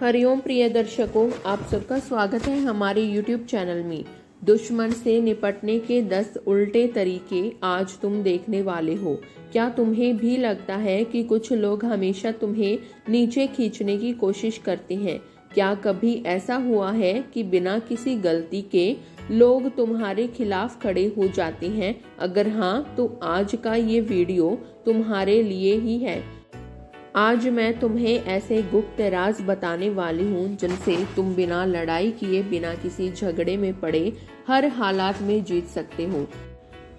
हरिओम प्रिय दर्शकों, आप सबका स्वागत है हमारे YouTube चैनल में। दुश्मन से निपटने के 10 उल्टे तरीके आज तुम देखने वाले हो। क्या तुम्हें भी लगता है कि कुछ लोग हमेशा तुम्हें नीचे खींचने की कोशिश करते हैं? क्या कभी ऐसा हुआ है कि बिना किसी गलती के लोग तुम्हारे खिलाफ खड़े हो जाते हैं? अगर हाँ, तो आज का ये वीडियो तुम्हारे लिए ही है। आज मैं तुम्हें ऐसे गुप्त राज बताने वाली हूँ जिनसे तुम बिना लड़ाई किए, बिना किसी झगड़े में पड़े हर हालात में जीत सकते हो।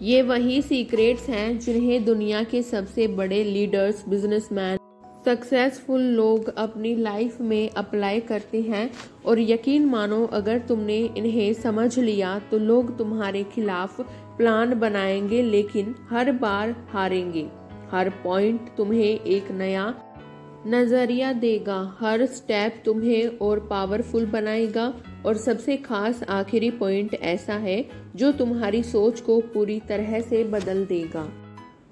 ये वही सीक्रेट्स हैं जिन्हें दुनिया के सबसे बड़े लीडर्स, बिजनेसमैन, सक्सेसफुल लोग अपनी लाइफ में अप्लाई करते हैं। और यकीन मानो, अगर तुमने इन्हें समझ लिया तो लोग तुम्हारे खिलाफ प्लान बनाएंगे लेकिन हर बार हारेंगे। हर पॉइंट तुम्हें एक नया नजरिया देगा, हर स्टेप तुम्हें और पावरफुल बनाएगा। और सबसे खास आखिरी पॉइंट ऐसा है जो तुम्हारी सोच को पूरी तरह से बदल देगा।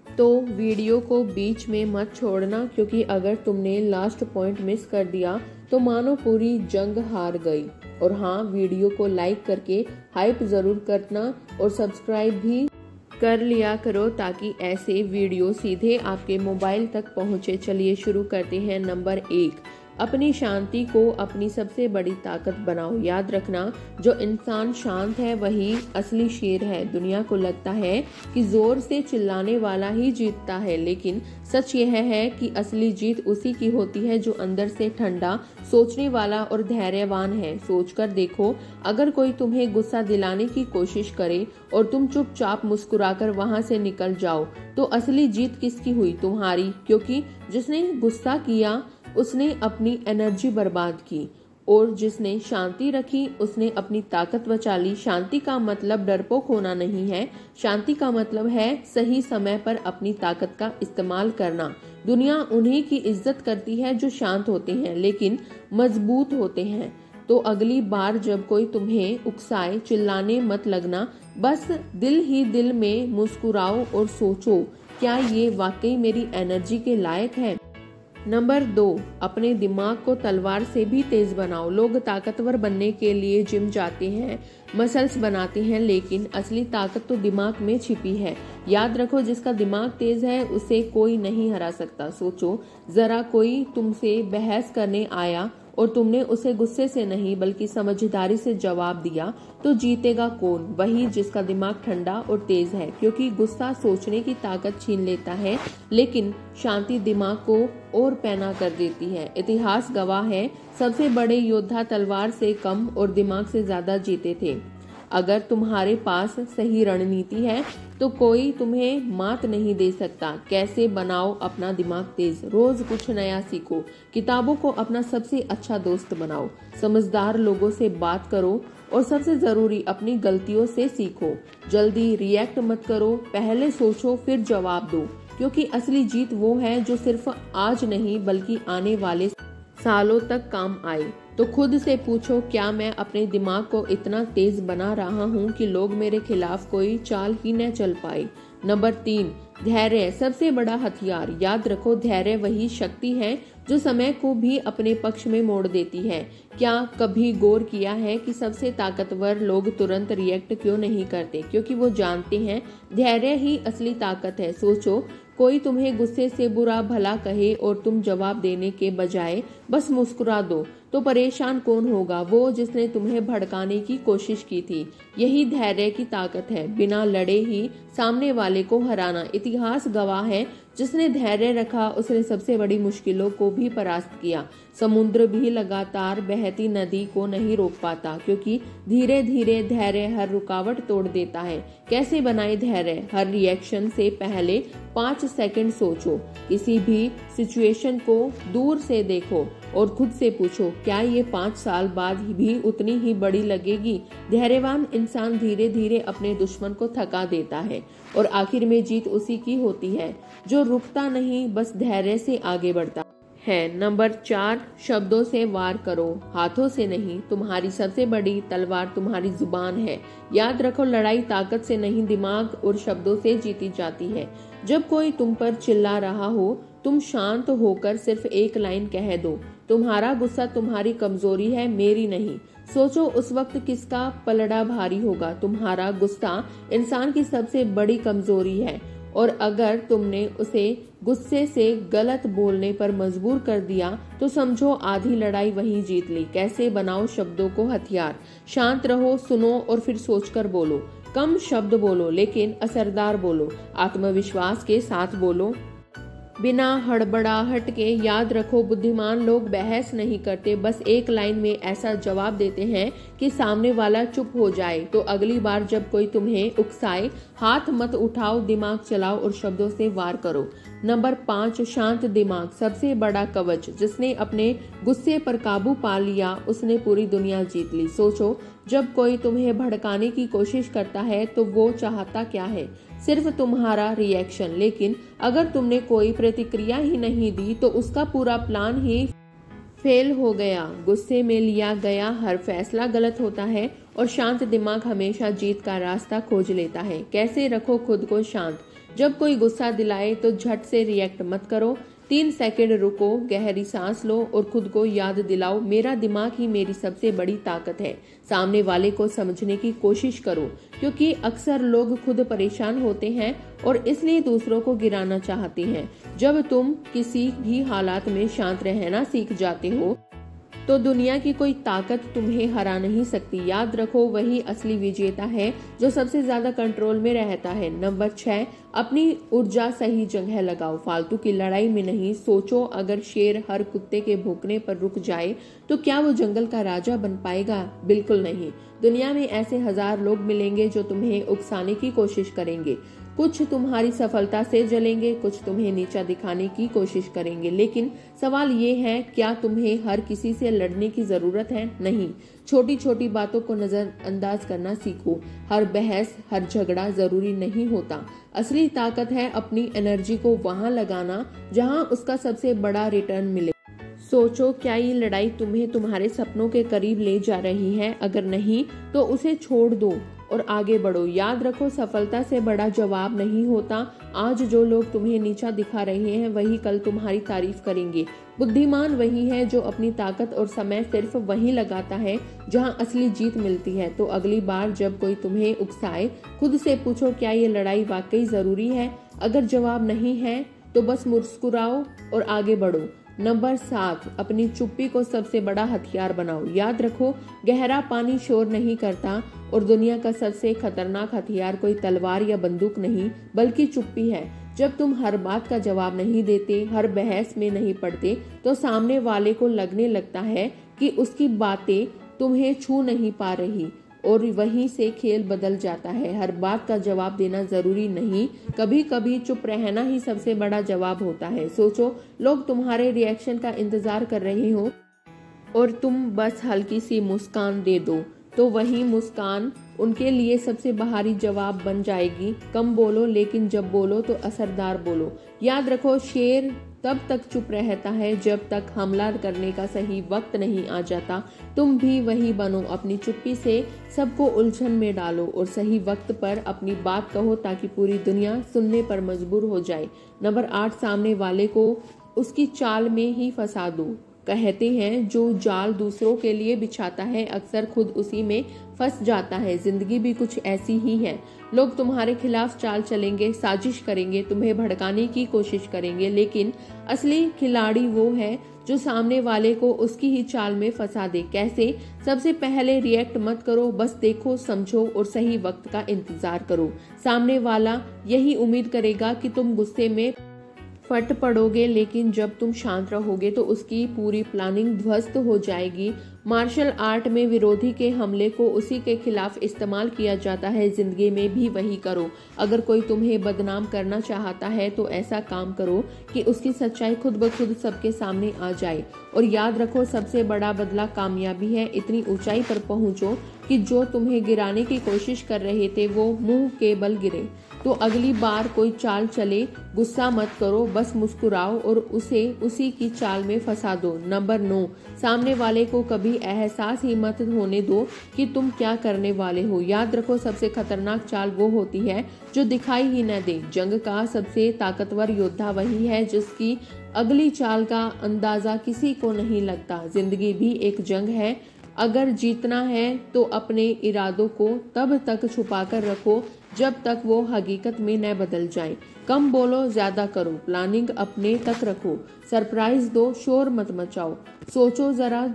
तो वीडियो को बीच में मत छोड़ना, क्योंकि अगर तुमने लास्ट पॉइंट मिस कर दिया तो मानो पूरी जंग हार गई। और हाँ, वीडियो को लाइक करके हाइप जरूर करना और सब्सक्राइब भी कर लिया करो ताकि ऐसे वीडियो सीधे आपके मोबाइल तक पहुंचे। चलिए शुरू करते हैं। नंबर 1, अपनी शांति को अपनी सबसे बड़ी ताकत बनाओ। याद रखना, जो इंसान शांत है वही असली शेर है। दुनिया को लगता है कि जोर से चिल्लाने वाला ही जीतता है, लेकिन सच यह है कि असली जीत उसी की होती है जो अंदर से ठंडा, सोचने वाला और धैर्यवान है। सोचकर देखो, अगर कोई तुम्हें गुस्सा दिलाने की कोशिश करे और तुम चुपचाप मुस्कुराकर वहां से निकल जाओ, तो असली जीत किसकी हुई? तुम्हारी, क्योंकि जिसने गुस्सा किया उसने अपनी एनर्जी बर्बाद की, और जिसने शांति रखी उसने अपनी ताकत बचा ली। शांति का मतलब डरपोक होना नहीं है, शांति का मतलब है सही समय पर अपनी ताकत का इस्तेमाल करना। दुनिया उन्हीं की इज्जत करती है जो शांत होते हैं लेकिन मजबूत होते हैं। तो अगली बार जब कोई तुम्हें उकसाए, चिल्लाने मत लगना, बस दिल ही दिल में मुस्कुराओ और सोचो, क्या ये वाकई मेरी एनर्जी के लायक है? नंबर 2, अपने दिमाग को तलवार से भी तेज बनाओ। लोग ताकतवर बनने के लिए जिम जाते हैं, मसल्स बनाते हैं, लेकिन असली ताकत तो दिमाग में छिपी है। याद रखो, जिसका दिमाग तेज है उसे कोई नहीं हरा सकता। सोचो जरा, कोई तुमसे बहस करने आया और तुमने उसे गुस्से से नहीं बल्कि समझदारी से जवाब दिया, तो जीतेगा कौन? वही जिसका दिमाग ठंडा और तेज है, क्योंकि गुस्सा सोचने की ताकत छीन लेता है लेकिन शांति दिमाग को और पैना कर देती है। इतिहास गवाह है, सबसे बड़े योद्धा तलवार से कम और दिमाग से ज्यादा जीते थे। अगर तुम्हारे पास सही रणनीति है तो कोई तुम्हें मात नहीं दे सकता। कैसे बनाओ अपना दिमाग तेज? रोज कुछ नया सीखो, किताबों को अपना सबसे अच्छा दोस्त बनाओ, समझदार लोगों से बात करो और सबसे जरूरी, अपनी गलतियों से सीखो। जल्दी रिएक्ट मत करो, पहले सोचो फिर जवाब दो, क्योंकि असली जीत वो है जो सिर्फ आज नहीं बल्कि आने वाले सालों तक काम आए। तो खुद से पूछो, क्या मैं अपने दिमाग को इतना तेज बना रहा हूँ कि लोग मेरे खिलाफ कोई चाल ही न चल पाए? नंबर 3, धैर्य सबसे बड़ा हथियार। याद रखो, धैर्य वही शक्ति है जो समय को भी अपने पक्ष में मोड़ देती है। क्या कभी गौर किया है कि सबसे ताकतवर लोग तुरंत रिएक्ट क्यों नहीं करते? क्योंकि वो जानते हैं धैर्य ही असली ताकत है। सोचो, कोई तुम्हें गुस्से से बुरा भला कहे और तुम जवाब देने के बजाय बस मुस्कुरा दो, तो परेशान कौन होगा? वो जिसने तुम्हें भड़काने की कोशिश की थी। यही धैर्य की ताकत है, बिना लड़े ही सामने वाले को हराना। इतिहास गवाह है, जिसने धैर्य रखा उसने सबसे बड़ी मुश्किलों को भी परास्त किया। समुद्र भी लगातार बहती नदी को नहीं रोक पाता, क्योंकि धीरे धीरे धैर्य हर रुकावट तोड़ देता है। कैसे बनाए धैर्य? हर रिएक्शन से पहले 5 सेकंड सोचो, किसी भी सिचुएशन को दूर से देखो और खुद से पूछो, क्या ये 5 साल बाद भी उतनी ही बड़ी लगेगी? धैर्यवान इंसान धीरे धीरे अपने दुश्मन को थका देता है और आखिर में जीत उसी की होती है जो रुकता नहीं, बस धैर्य से आगे बढ़ता है। नंबर 4, शब्दों से वार करो, हाथों से नहीं। तुम्हारी सबसे बड़ी तलवार तुम्हारी जुबान है। याद रखो, लड़ाई ताकत से नहीं, दिमाग और शब्दों से जीती जाती है। जब कोई तुम पर चिल्ला रहा हो, तुम शांत होकर सिर्फ एक लाइन कह दो, तुम्हारा गुस्सा तुम्हारी कमजोरी है, मेरी नहीं। सोचो उस वक्त किसका पलड़ा भारी होगा। तुम्हारा गुस्सा इंसान की सबसे बड़ी कमजोरी है, और अगर तुमने उसे गुस्से से गलत बोलने पर मजबूर कर दिया तो समझो आधी लड़ाई वहीं जीत ली। कैसे बनाओ शब्दों को हथियार। शांत रहो, सुनो और फिर सोचकर बोलो। कम शब्द बोलो लेकिन असरदार बोलो। आत्मविश्वास के साथ बोलो, बिना हड़बड़ाहट के। याद रखो, बुद्धिमान लोग बहस नहीं करते, बस एक लाइन में ऐसा जवाब देते हैं कि सामने वाला चुप हो जाए। तो अगली बार जब कोई तुम्हें उकसाए, हाथ मत उठाओ, दिमाग चलाओ और शब्दों से वार करो। नंबर 5, शांत दिमाग सबसे बड़ा कवच। जिसने अपने गुस्से पर काबू पा लिया उसने पूरी दुनिया जीत ली। सोचो, जब कोई तुम्हें भड़काने की कोशिश करता है तो वो चाहता क्या है? सिर्फ तुम्हारा रिएक्शन। लेकिन अगर तुमने कोई प्रतिक्रिया ही नहीं दी तो उसका पूरा प्लान ही फेल हो गया। गुस्से में लिया गया हर फैसला गलत होता है और शांत दिमाग हमेशा जीत का रास्ता खोज लेता है। कैसे रखो खुद को शांत। जब कोई गुस्सा दिलाए तो झट से रिएक्ट मत करो। 3 सेकंड रुको, गहरी सांस लो और खुद को याद दिलाओ, मेरा दिमाग ही मेरी सबसे बड़ी ताकत है। सामने वाले को समझने की कोशिश करो, क्योंकि अक्सर लोग खुद परेशान होते हैं और इसलिए दूसरों को गिराना चाहते हैं। जब तुम किसी भी हालात में शांत रहना सीख जाते हो तो दुनिया की कोई ताकत तुम्हें हरा नहीं सकती। याद रखो, वही असली विजेता है जो सबसे ज्यादा कंट्रोल में रहता है। नंबर 6, अपनी ऊर्जा सही जगह लगाओ, फालतू की लड़ाई में नहीं। सोचो, अगर शेर हर कुत्ते के भौंकने पर रुक जाए तो क्या वो जंगल का राजा बन पाएगा? बिल्कुल नहीं। दुनिया में ऐसे 1000 लोग मिलेंगे जो तुम्हें उकसाने की कोशिश करेंगे। कुछ तुम्हारी सफलता से जलेंगे, कुछ तुम्हें नीचा दिखाने की कोशिश करेंगे। लेकिन सवाल ये है, क्या तुम्हें हर किसी से लड़ने की जरूरत है? नहीं। छोटी छोटी बातों को नजरअंदाज करना सीखो। हर बहस, हर झगड़ा जरूरी नहीं होता। असली ताकत है अपनी एनर्जी को वहां लगाना जहां उसका सबसे बड़ा रिटर्न मिले। सोचो, क्या ये लड़ाई तुम्हें तुम्हारे सपनों के करीब ले जा रही है? अगर नहीं तो उसे छोड़ दो और आगे बढ़ो। याद रखो, सफलता से बड़ा जवाब नहीं होता। आज जो लोग तुम्हें नीचा दिखा रहे हैं वही कल तुम्हारी तारीफ करेंगे। बुद्धिमान वही है जो अपनी ताकत और समय सिर्फ वहीं लगाता है जहां असली जीत मिलती है। तो अगली बार जब कोई तुम्हें उकसाए, खुद से पूछो, क्या ये लड़ाई वाकई जरूरी है? अगर जवाब नहीं है तो बस मुस्कुराओ और आगे बढ़ो। नंबर 7, अपनी चुप्पी को सबसे बड़ा हथियार बनाओ। याद रखो, गहरा पानी शोर नहीं करता और दुनिया का सबसे खतरनाक हथियार कोई तलवार या बंदूक नहीं बल्कि चुप्पी है। जब तुम हर बात का जवाब नहीं देते, हर बहस में नहीं पड़ते, तो सामने वाले को लगने लगता है कि उसकी बातें तुम्हें छू नहीं पा रही और वहीं से खेल बदल जाता है। हर बात का जवाब देना जरूरी नहीं, कभी कभी चुप रहना ही सबसे बड़ा जवाब होता है। सोचो, लोग तुम्हारे रिएक्शन का इंतजार कर रहे हो और तुम बस हल्की सी मुस्कान दे दो तो वही मुस्कान उनके लिए सबसे बाहरी जवाब बन जाएगी। कम बोलो, लेकिन जब बोलो तो असरदार बोलो। याद रखो, शेर तब तक चुप रहता है जब तक हमला करने का सही वक्त नहीं आ जाता। तुम भी वही बनो, अपनी चुप्पी से सबको उलझन में डालो और सही वक्त पर अपनी बात कहो ताकि पूरी दुनिया सुनने पर मजबूर हो जाए। नंबर 8, सामने वाले को उसकी चाल में ही फंसा दो। कहते हैं, जो जाल दूसरों के लिए बिछाता है अक्सर खुद उसी में फंस जाता है। जिंदगी भी कुछ ऐसी ही है। लोग तुम्हारे खिलाफ चाल चलेंगे, साजिश करेंगे, तुम्हें भड़काने की कोशिश करेंगे, लेकिन असली खिलाड़ी वो है जो सामने वाले को उसकी ही चाल में फंसा दे। कैसे? सबसे पहले रिएक्ट मत करो, बस देखो, समझो और सही वक्त का इंतजार करो। सामने वाला यही उम्मीद करेगा कि तुम गुस्से में फट पड़ोगे, लेकिन जब तुम शांत रहोगे तो उसकी पूरी प्लानिंग ध्वस्त हो जाएगी। मार्शल आर्ट में विरोधी के हमले को उसी के खिलाफ इस्तेमाल किया जाता है। जिंदगी में भी वही करो। अगर कोई तुम्हें बदनाम करना चाहता है तो ऐसा काम करो कि उसकी सच्चाई खुद ब खुद सबके सामने आ जाए। और याद रखो, सबसे बड़ा बदला कामयाबी है। इतनी ऊंचाई पर पहुंचो कि जो तुम्हें गिराने की कोशिश कर रहे थे वो मुंह के बल गिरे। तो अगली बार कोई चाल चले, गुस्सा मत करो, बस मुस्कुराओ और उसे उसी की चाल में फंसा दो। नंबर 9, सामने वाले को कभी एहसास ही मत होने दो कि तुम क्या करने वाले हो। याद रखो, सबसे खतरनाक चाल वो होती है जो दिखाई ही न दे। जंग का सबसे ताकतवर योद्धा वही है जिसकी अगली चाल का अंदाजा किसी को नहीं लगता। जिंदगी भी एक जंग है। अगर जीतना है तो अपने इरादों को तब तक छुपा कर रखो जब तक वो हकीकत में न बदल जाए। कम बोलो, ज्यादा करो, प्लानिंग अपने तक रखो, सरप्राइज दो, शोर मत मचाओ। सोचो जरा,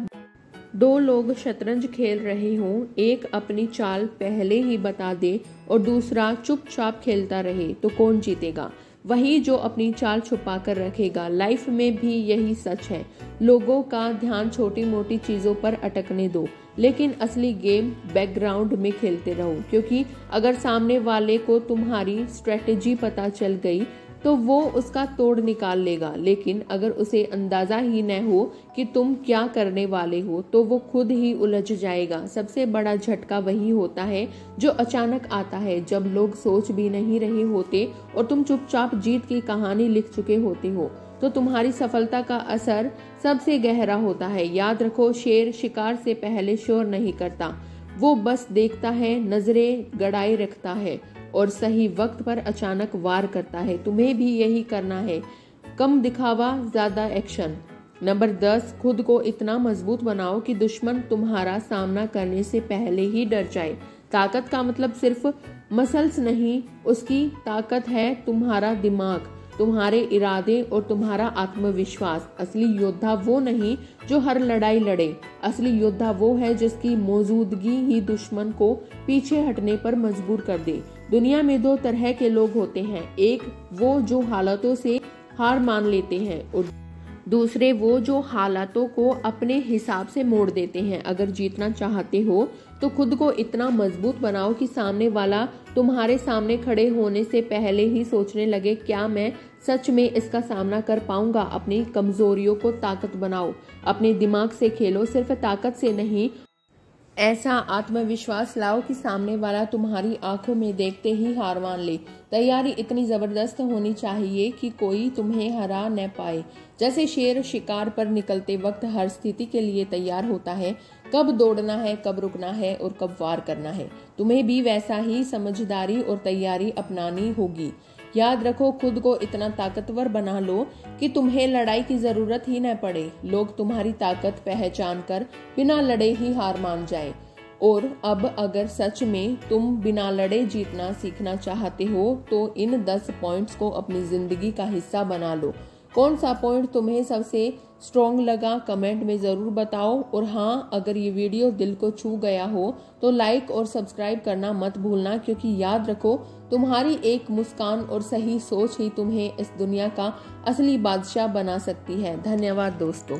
दो लोग शतरंज खेल रहे हों, एक अपनी चाल पहले ही बता दे और दूसरा चुपचाप खेलता रहे, तो कौन जीतेगा? वही जो अपनी चाल छुपा कर रखेगा। लाइफ में भी यही सच है। लोगों का ध्यान छोटी मोटी चीजों पर अटकने दो, लेकिन असली गेम बैकग्राउंड में खेलते रहो, क्योंकि अगर सामने वाले को तुम्हारी स्ट्रेटेजी पता चल गई तो वो उसका तोड़ निकाल लेगा। लेकिन अगर उसे अंदाजा ही न हो कि तुम क्या करने वाले हो तो वो खुद ही उलझ जाएगा। सबसे बड़ा झटका वही होता है जो अचानक आता है, जब लोग सोच भी नहीं रहे होते और तुम चुपचाप जीत की कहानी लिख चुके होते हो। तो तुम्हारी सफलता का असर सबसे गहरा होता है। याद रखो, शेर शिकार से पहले शोर नहीं करता, वो बस देखता है, नजरें गड़ाए रखता है और सही वक्त पर अचानक वार करता है। तुम्हें भी यही करना है। कम दिखावा, ज्यादा एक्शन। नंबर 10, खुद को इतना मजबूत बनाओ कि दुश्मन तुम्हारा सामना करने से पहले ही डर जाए। ताकत का मतलब सिर्फ मसल्स नहीं, उसकी ताकत है तुम्हारा दिमाग, तुम्हारे इरादे और तुम्हारा आत्मविश्वास। असली योद्धा वो नहीं जो हर लड़ाई लड़े, असली योद्धा वो है जिसकी मौजूदगी ही दुश्मन को पीछे हटने पर मजबूर कर दे। दुनिया में दो तरह के लोग होते हैं, एक वो जो हालातों से हार मान लेते हैं और दूसरे वो जो हालातों को अपने हिसाब से मोड़ देते हैं। अगर जीतना चाहते हो तो खुद को इतना मजबूत बनाओ कि सामने वाला तुम्हारे सामने खड़े होने से पहले ही सोचने लगे, क्या मैं सच में इसका सामना कर पाऊंगा? अपनी कमजोरियों को ताकत बनाओ, अपने दिमाग से खेलो, सिर्फ ताकत से नहीं। ऐसा आत्मविश्वास लाओ कि सामने वाला तुम्हारी आंखों में देखते ही हार मान ले। तैयारी इतनी जबरदस्त होनी चाहिए कि कोई तुम्हें हरा न पाए। जैसे शेर शिकार पर निकलते वक्त हर स्थिति के लिए तैयार होता है, कब दौड़ना है, कब रुकना है और कब वार करना है। तुम्हें भी वैसा ही समझदारी और तैयारी अपनानी होगी। याद रखो, खुद को इतना ताकतवर बना लो कि तुम्हें लड़ाई की जरूरत ही न पड़े। लोग तुम्हारी ताकत पहचान कर बिना लड़े ही हार मान जाएं। और अब अगर सच में तुम बिना लड़े जीतना सीखना चाहते हो तो इन 10 पॉइंट्स को अपनी जिंदगी का हिस्सा बना लो। कौन सा पॉइंट तुम्हें सबसे स्ट्रॉन्ग लगा, कमेंट में जरूर बताओ। और हाँ, अगर ये वीडियो दिल को छू गया हो तो लाइक और सब्सक्राइब करना मत भूलना, क्योंकि याद रखो, तुम्हारी एक मुस्कान और सही सोच ही तुम्हें इस दुनिया का असली बादशाह बना सकती है। धन्यवाद दोस्तों।